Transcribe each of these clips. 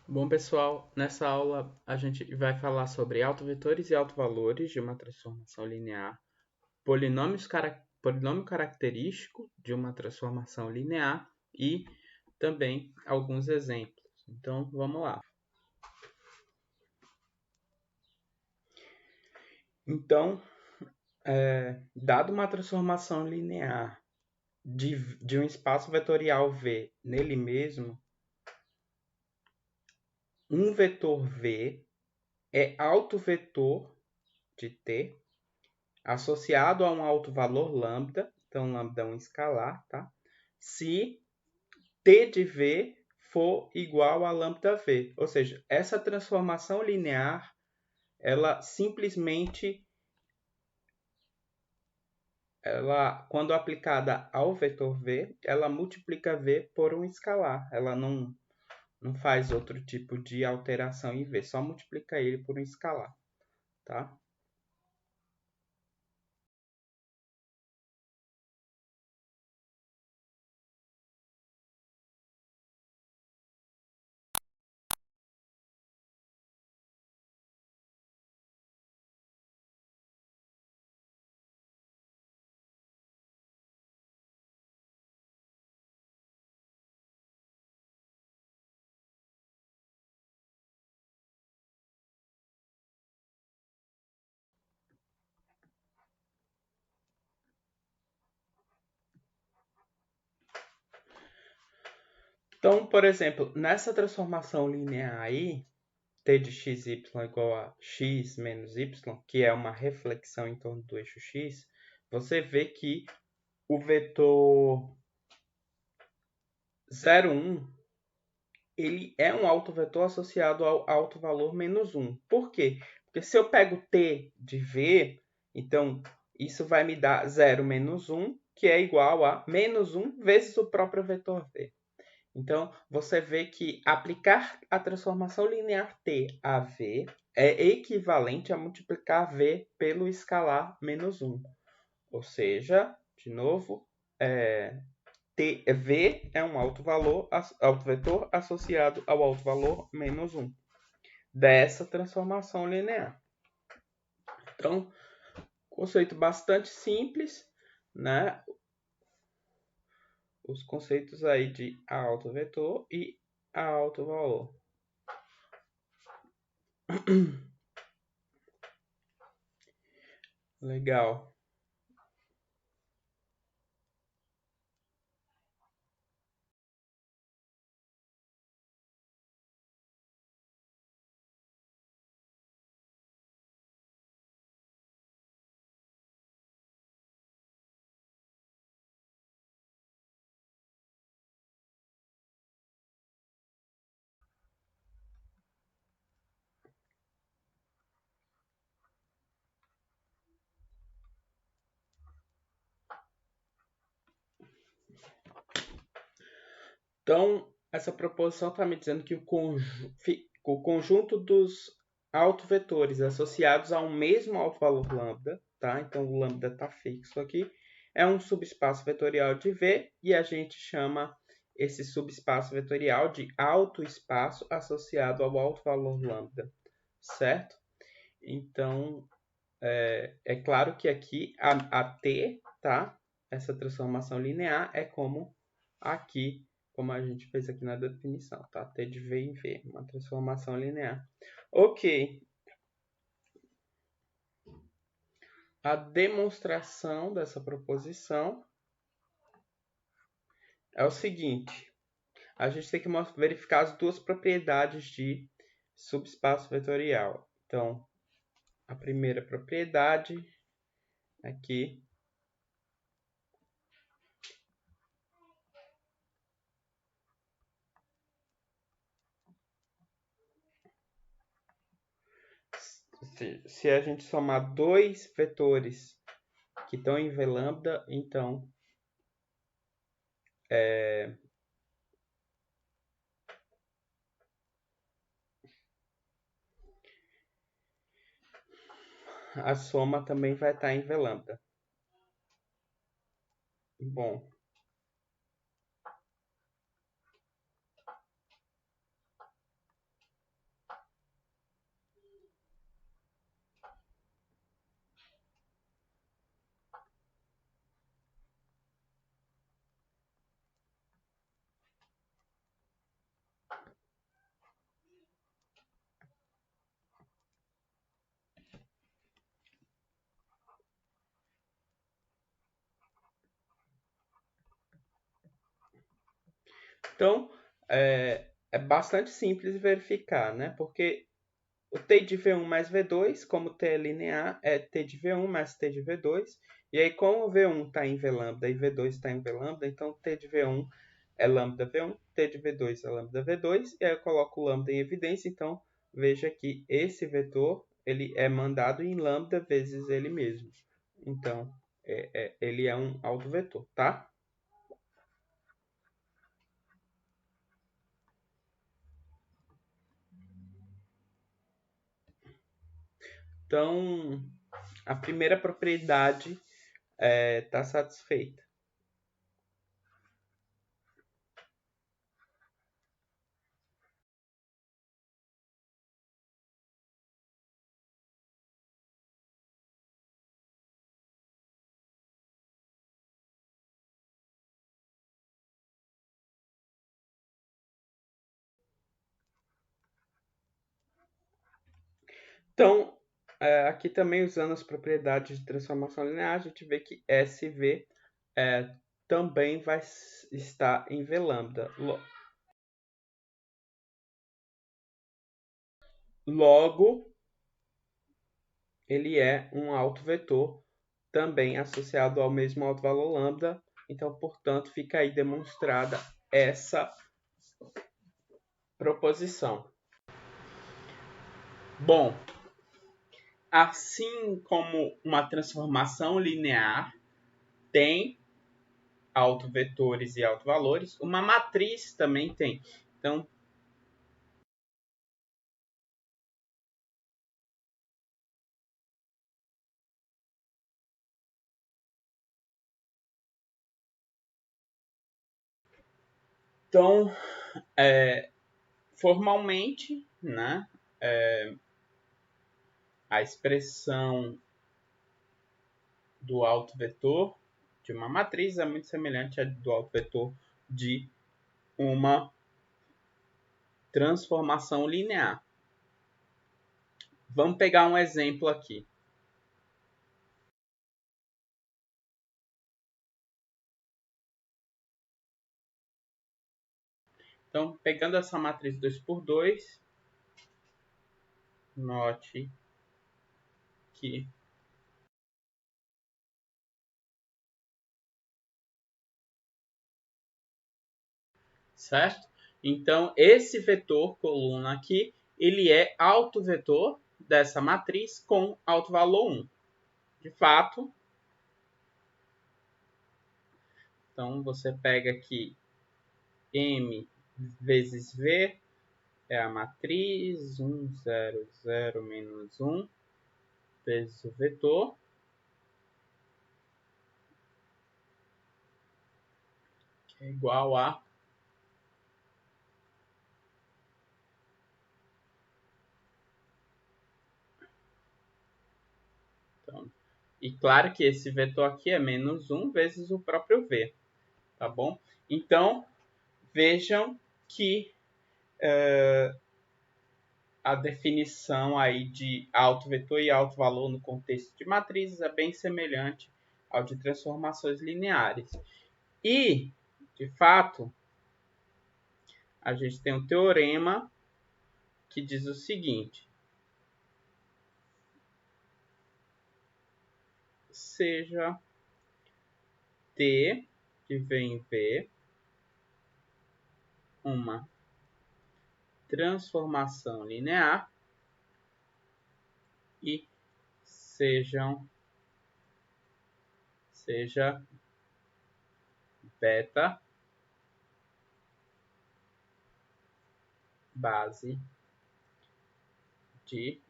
Bom, pessoal, nessa aula a gente vai falar sobre autovetores e autovalores de uma transformação linear, polinômio característico de uma transformação linear e também alguns exemplos. Então, vamos lá. Então, dado uma transformação linear de um espaço vetorial V nele mesmo, um vetor V é autovetor de T associado a um alto valor lambda, então lambda é um escalar, tá? Se T de V for igual a lambda V, ou seja, essa transformação linear, ela simplesmente, quando aplicada ao vetor V, ela multiplica V por um escalar, ela não faz outro tipo de alteração em V, só multiplica ele por um escalar, tá? Então, por exemplo, nessa transformação linear aí, t de xy igual a x menos y, que é uma reflexão em torno do eixo x, você vê que o vetor 0, 1, ele é um autovetor associado ao alto valor menos 1. Por quê? Porque se eu pego t de v, então isso vai me dar 0 menos 1, que é igual a menos 1 vezes o próprio vetor v. Então, você vê que aplicar a transformação linear T a V é equivalente a multiplicar V pelo escalar menos 1. Ou seja, de novo, V é um alto vetor associado ao alto valor menos 1 dessa transformação linear. Então, conceito bastante simples, né? Os conceitos aí de alto vetor e alto valor. Legal. Então, essa proposição está me dizendo que o conjunto dos autovetores associados a um mesmo autovalor lambda, tá? Então, o lambda está fixo aqui, é um subespaço vetorial de V e a gente chama esse subespaço vetorial de autoespaço associado ao autovalor lambda, certo? Então, é claro que aqui a T, tá? Essa transformação linear é como aqui, como a gente fez aqui na definição, tá? T de V em V, uma transformação linear. Ok. A demonstração dessa proposição é o seguinte. A gente tem que verificar as duas propriedades de subespaço vetorial. Então, a primeira propriedade aqui se a gente somar dois vetores que estão em V lambda, então a soma também vai estar em V lambda. Bom, Então, é bastante simples verificar, né? Porque o t de V1 mais V2, como t é linear, é t de V1 mais t de V2. E aí, como o V1 está em V lambda e V2 está em V lambda, então t de V1 é lambda V1, t de V2 é lambda V2. E aí eu coloco o lambda em evidência. Então, veja que esse vetor ele é mandado em lambda vezes ele mesmo. Então, ele é um autovetor, tá? Então, a primeira propriedade está satisfeita. Então, aqui também usando as propriedades de transformação linear, a gente vê que SV também vai estar em V lambda. Logo, ele é um autovetor também associado ao mesmo autovalor lambda. Então, portanto, fica aí demonstrada essa proposição. Bom, assim como uma transformação linear tem autovetores e autovalores, uma matriz também tem. Então, formalmente, né, a expressão do autovetor de uma matriz é muito semelhante à do autovetor de uma transformação linear. Vamos pegar um exemplo aqui. Então, pegando essa matriz 2 por 2, note que certo? Então, esse vetor coluna aqui, ele é autovetor dessa matriz com autovalor 1. De fato, então você pega aqui M vezes V, é a matriz 1, 0, 0, menos 1, vezes o vetor. Que é igual a então, e claro que esse vetor aqui é menos 1 vezes o próprio V, tá bom? Então, vejam que a definição aí de autovetor e autovalor no contexto de matrizes é bem semelhante ao de transformações lineares. E, de fato, a gente tem um teorema que diz o seguinte: seja T que vem em V uma transformação linear e seja beta base de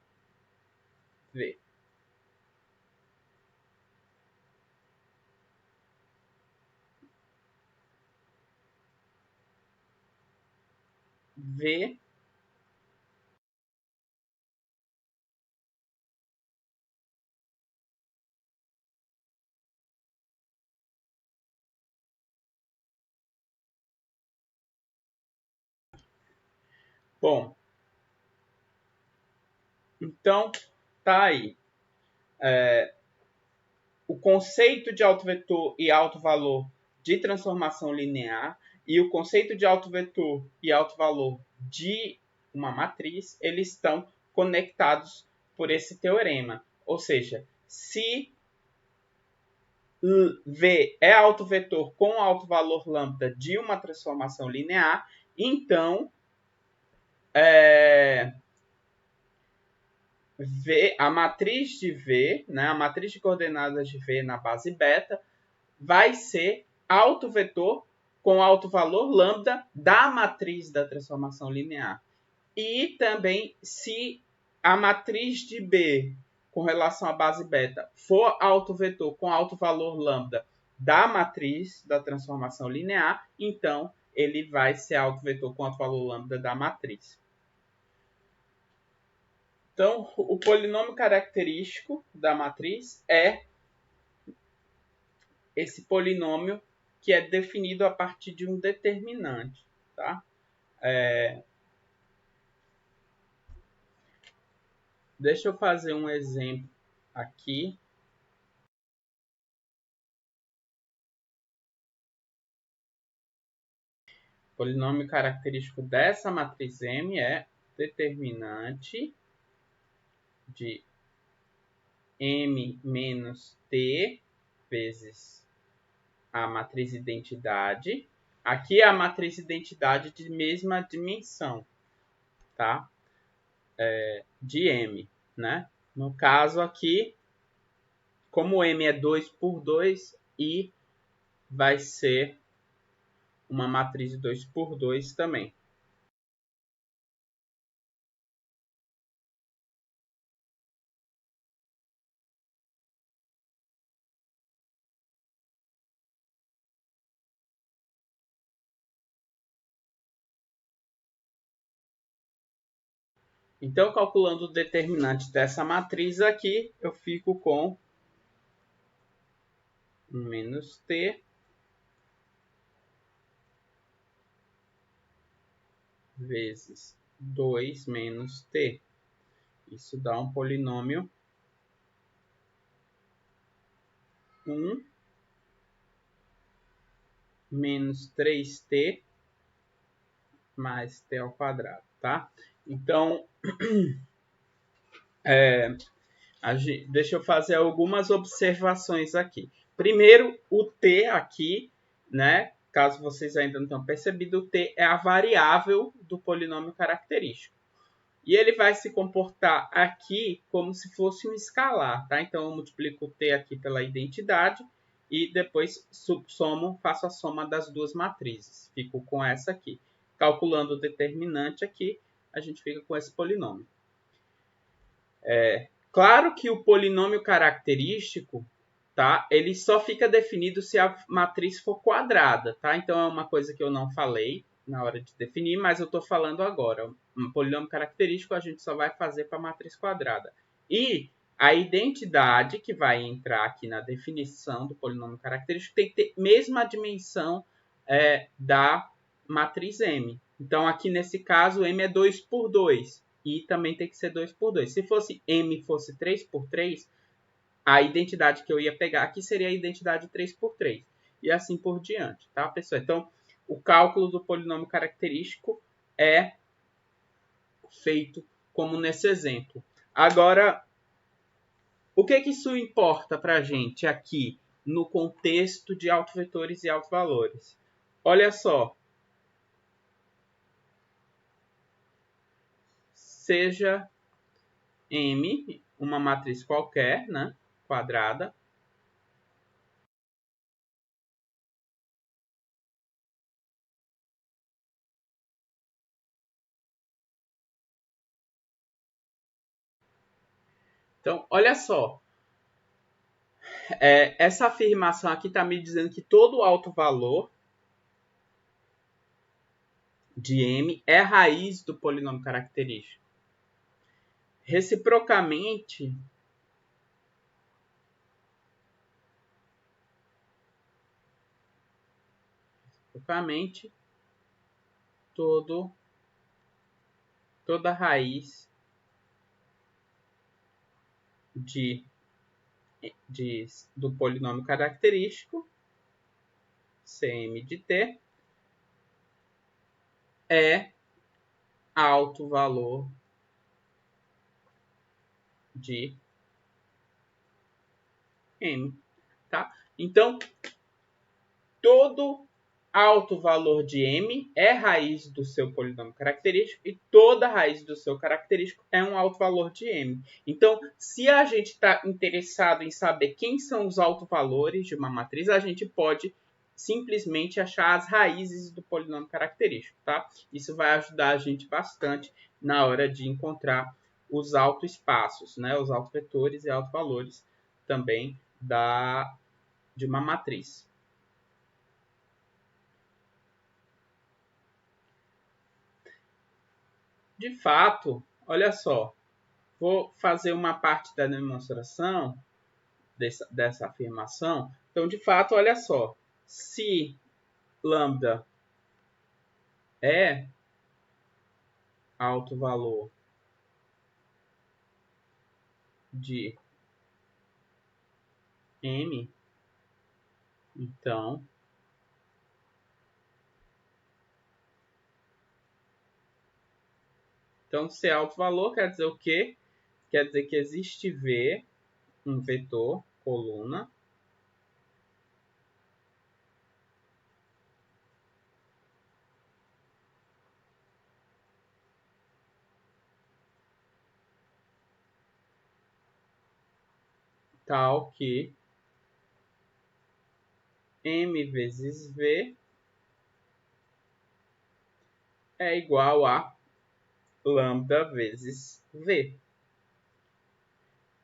V. V bom, então tá aí. O conceito de autovetor e autovalor de transformação linear e o conceito de autovetor e autovalor de uma matriz, eles estão conectados por esse teorema. Ou seja, se V é autovetor com autovalor lambda de uma transformação linear, então V, a matriz de V, né, a matriz de coordenadas de V na base beta, vai ser autovetor com autovalor lambda da matriz da transformação linear. E também, se a matriz de B com relação à base beta for autovetor com autovalor lambda da matriz da transformação linear, então ele vai ser autovetor com autovalor lambda da matriz. Então, o polinômio característico da matriz é esse polinômio que é definido a partir de um determinante. Tá? Deixa eu fazer um exemplo aqui. O polinômio característico dessa matriz M é determinante de M menos T vezes a matriz identidade. Aqui é a matriz identidade de mesma dimensão, tá? De M, né? No caso aqui, como M é 2 por 2, I vai ser uma matriz de 2 por 2 também. Então, calculando o determinante dessa matriz aqui, eu fico com menos T vezes 2 menos T. Isso dá um polinômio 1 menos 3T mais T ao quadrado, tá? Então, deixa eu fazer algumas observações aqui. Primeiro, o T aqui, né? Caso vocês ainda não tenham percebido, o T é a variável do polinômio característico. E ele vai se comportar aqui como se fosse um escalar, tá? Então, eu multiplico o T aqui pela identidade e depois subsomo, faço a soma das duas matrizes. Fico com essa aqui. Calculando o determinante aqui, a gente fica com esse polinômio. Claro que o polinômio característico, tá? Ele só fica definido se a matriz for quadrada, tá? Então, é uma coisa que eu não falei na hora de definir, mas eu estou falando agora. Um polinômio característico a gente só vai fazer para a matriz quadrada. E a identidade que vai entrar aqui na definição do polinômio característico tem que ter mesma dimensão da matriz M. Então, aqui nesse caso, M é 2 por 2. E também tem que ser 2 por 2. Se fosse M fosse 3 por 3, a identidade que eu ia pegar aqui seria a identidade 3 por 3. E assim por diante, tá, pessoal? Então, o cálculo do polinômio característico é feito como nesse exemplo. Agora, o que isso importa para a gente aqui no contexto de autovetores e autovalores? Olha só. Seja M uma matriz qualquer, né, quadrada, então, olha só. Essa afirmação aqui está me dizendo que todo alto valor de M é raiz do polinômio característico. Reciprocamente, toda raiz do polinômio característico, Cm de t, é alto valor de M, tá? Então, todo alto valor de M é raiz do seu polinômio característico e toda raiz do seu característico é um alto valor de M. Então, se a gente está interessado em saber quem são os autovalores de uma matriz, a gente pode simplesmente achar as raízes do polinômio característico, tá? Isso vai ajudar a gente bastante na hora de encontrar os autoespaços, né? Os autovetores e autovalores também de uma matriz. De fato, olha só, vou fazer uma parte da demonstração dessa afirmação. Então, de fato, olha só, se lambda é alto valor de M, então se é alto valor quer dizer o quê? Quer dizer que existe V, um vetor, coluna, tal que M vezes V é igual a lambda vezes V.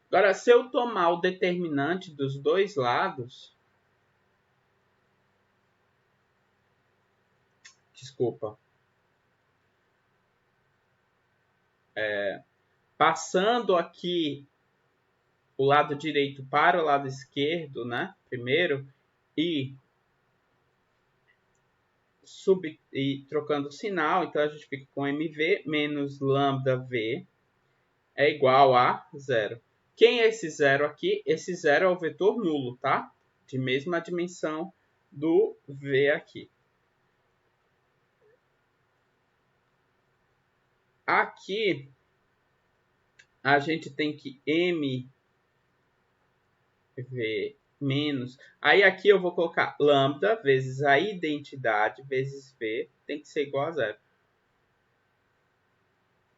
Agora, se eu tomar o determinante dos dois lados, desculpa, passando aqui o lado direito para o lado esquerdo, né? Primeiro, e trocando o sinal, então a gente fica com mv menos lambda v é igual a zero. Quem é esse zero aqui? Esse zero é o vetor nulo, tá? De mesma dimensão do v aqui. Aqui a gente tem que mv menos. Aí aqui eu vou colocar lambda vezes a identidade vezes v tem que ser igual a zero.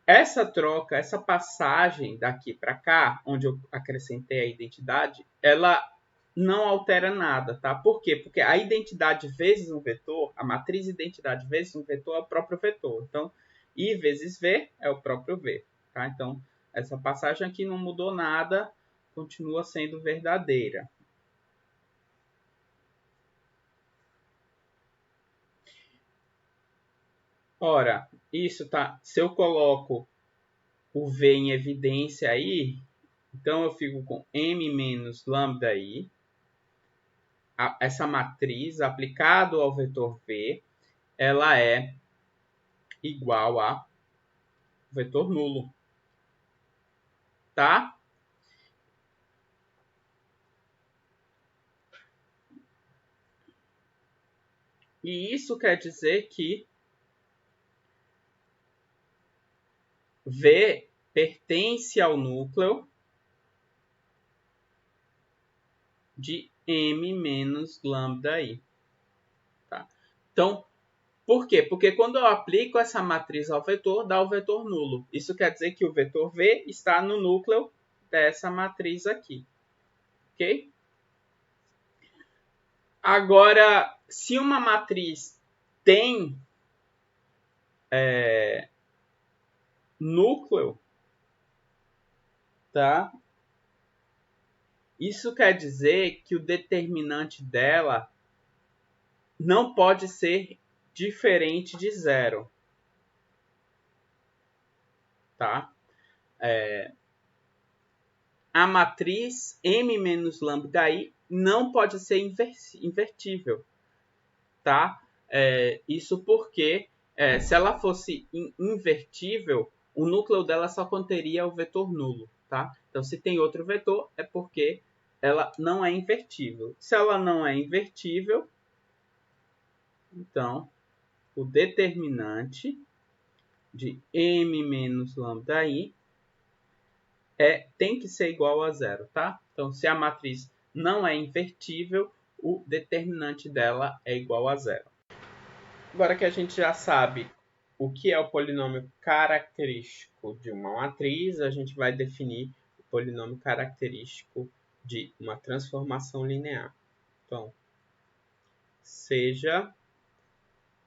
Essa troca, essa passagem daqui para cá, onde eu acrescentei a identidade, ela não altera nada, tá? Por quê? Porque a identidade vezes um vetor, a matriz identidade vezes um vetor é o próprio vetor. Então, I vezes V é o próprio V, tá? Então, essa passagem aqui não mudou nada, continua sendo verdadeira. Ora, isso tá. Se eu coloco o V em evidência aí, então eu fico com M menos lambda I. Essa matriz aplicado ao vetor V, ela é igual a vetor nulo. Tá? E isso quer dizer que V pertence ao núcleo de M menos lambda I. Tá? Então, por quê? Porque quando eu aplico essa matriz ao vetor, dá o vetor nulo. Isso quer dizer que o vetor V está no núcleo dessa matriz aqui. Ok? Agora, se uma matriz tem núcleo, tá? Isso quer dizer que o determinante dela não pode ser diferente de zero, tá? A matriz M menos lambda I não pode ser invertível, tá? Isso porque se ela fosse invertível, o núcleo dela só conteria o vetor nulo, tá? Então, se tem outro vetor, é porque ela não é invertível. Se ela não é invertível, então o determinante de m menos lambda_i tem que ser igual a zero, tá? Então, se a matriz não é invertível, o determinante dela é igual a zero. Agora que a gente já sabe o que é o polinômio característico de uma matriz, a gente vai definir o polinômio característico de uma transformação linear. Então, seja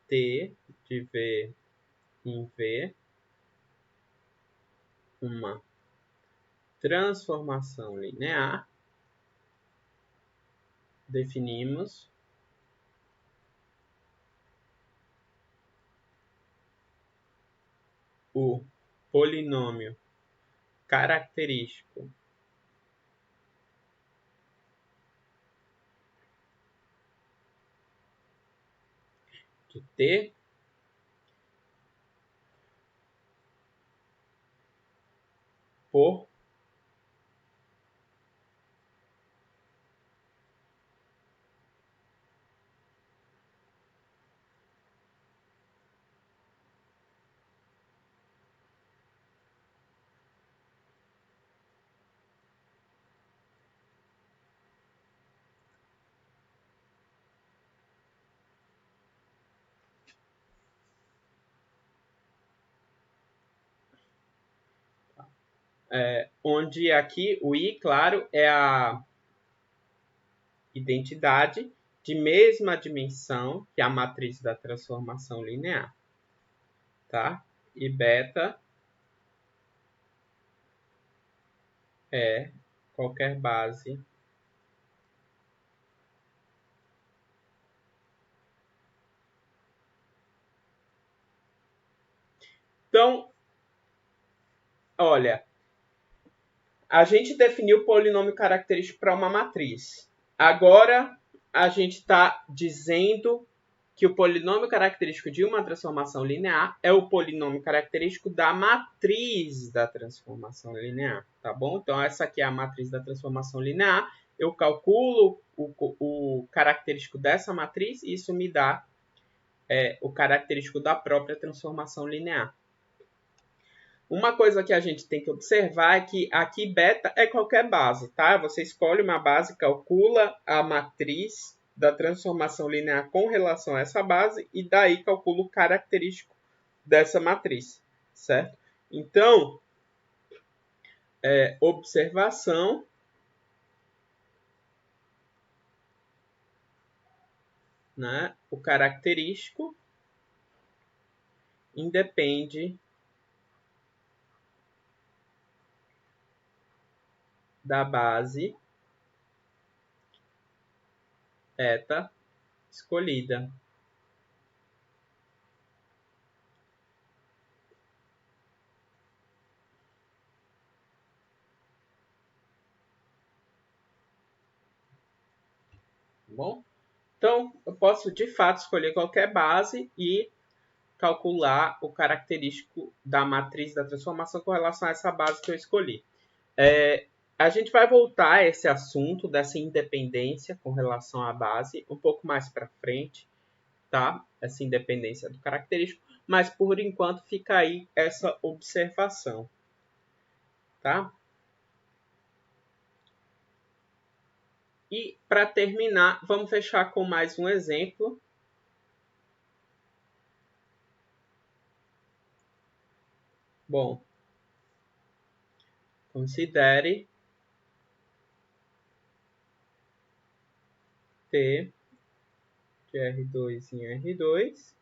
T de V em V uma transformação linear, definimos o polinômio característico de T por onde aqui o I, claro, é a identidade de mesma dimensão que a matriz da transformação linear, tá? E beta é qualquer base Então, olha, a gente definiu o polinômio característico para uma matriz. Agora, a gente está dizendo que o polinômio característico de uma transformação linear é o polinômio característico da matriz da transformação linear, tá bom? Então, essa aqui é a matriz da transformação linear. Eu calculo o característico dessa matriz e isso me dá o característico da própria transformação linear. Uma coisa que a gente tem que observar é que aqui beta é qualquer base, tá? Você escolhe uma base, calcula a matriz da transformação linear com relação a essa base e daí calcula o característico dessa matriz, certo? Então, observação, né? O característico independe da base eta escolhida. Bom? Então, eu posso de fato escolher qualquer base e calcular o característico da matriz da transformação com relação a essa base que eu escolhi. A gente vai voltar a esse assunto dessa independência com relação à base um pouco mais para frente, tá? Essa independência do característico, mas por enquanto fica aí essa observação, tá? E para terminar, vamos fechar com mais um exemplo. Bom, considere T de R2 em R2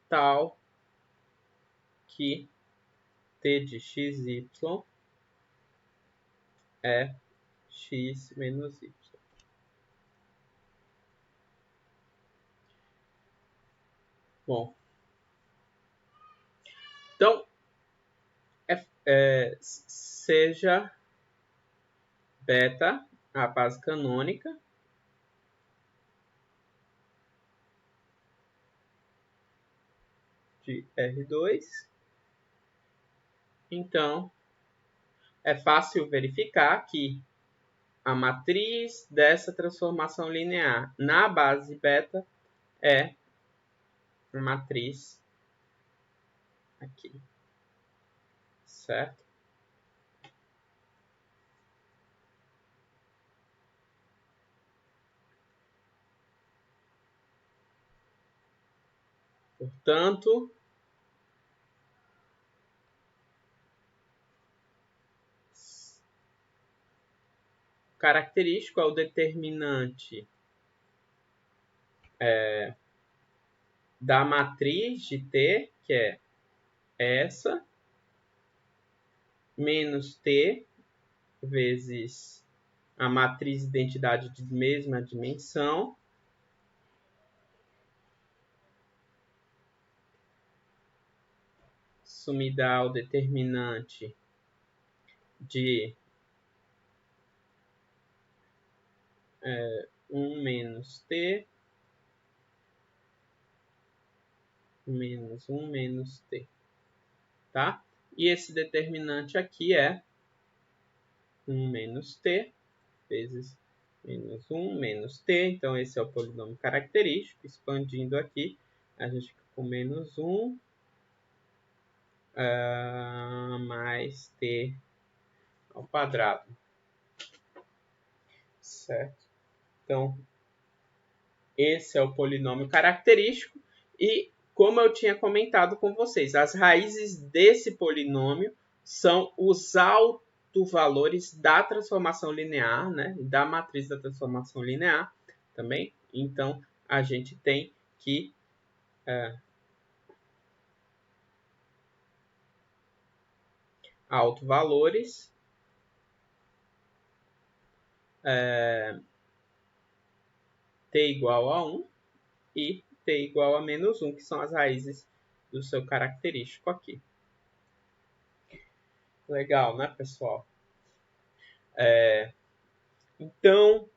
tal que T de XY é x menos y. Bom, então, seja beta a base canônica de R2, então é fácil verificar que a matriz dessa transformação linear na base beta é a matriz aqui, certo? Portanto, característico é o determinante da matriz de T, que é essa, menos T vezes a matriz identidade de mesma dimensão, isso me dá o determinante de 1 menos T menos 1 menos T, tá? E esse determinante aqui é 1 menos T vezes menos 1 menos T. Então, esse é o polinômio característico. Expandindo aqui, a gente fica com menos 1 mais T ao quadrado. Certo? Então, esse é o polinômio característico. E, como eu tinha comentado com vocês, as raízes desse polinômio são os autovalores da transformação linear, né? Da matriz da transformação linear também. Então, a gente tem que autovalores t igual a 1 e t igual a menos 1, que são as raízes do seu característico aqui. Legal, né, pessoal? Então,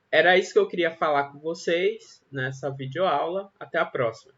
era isso que eu queria falar com vocês nessa videoaula. Até a próxima.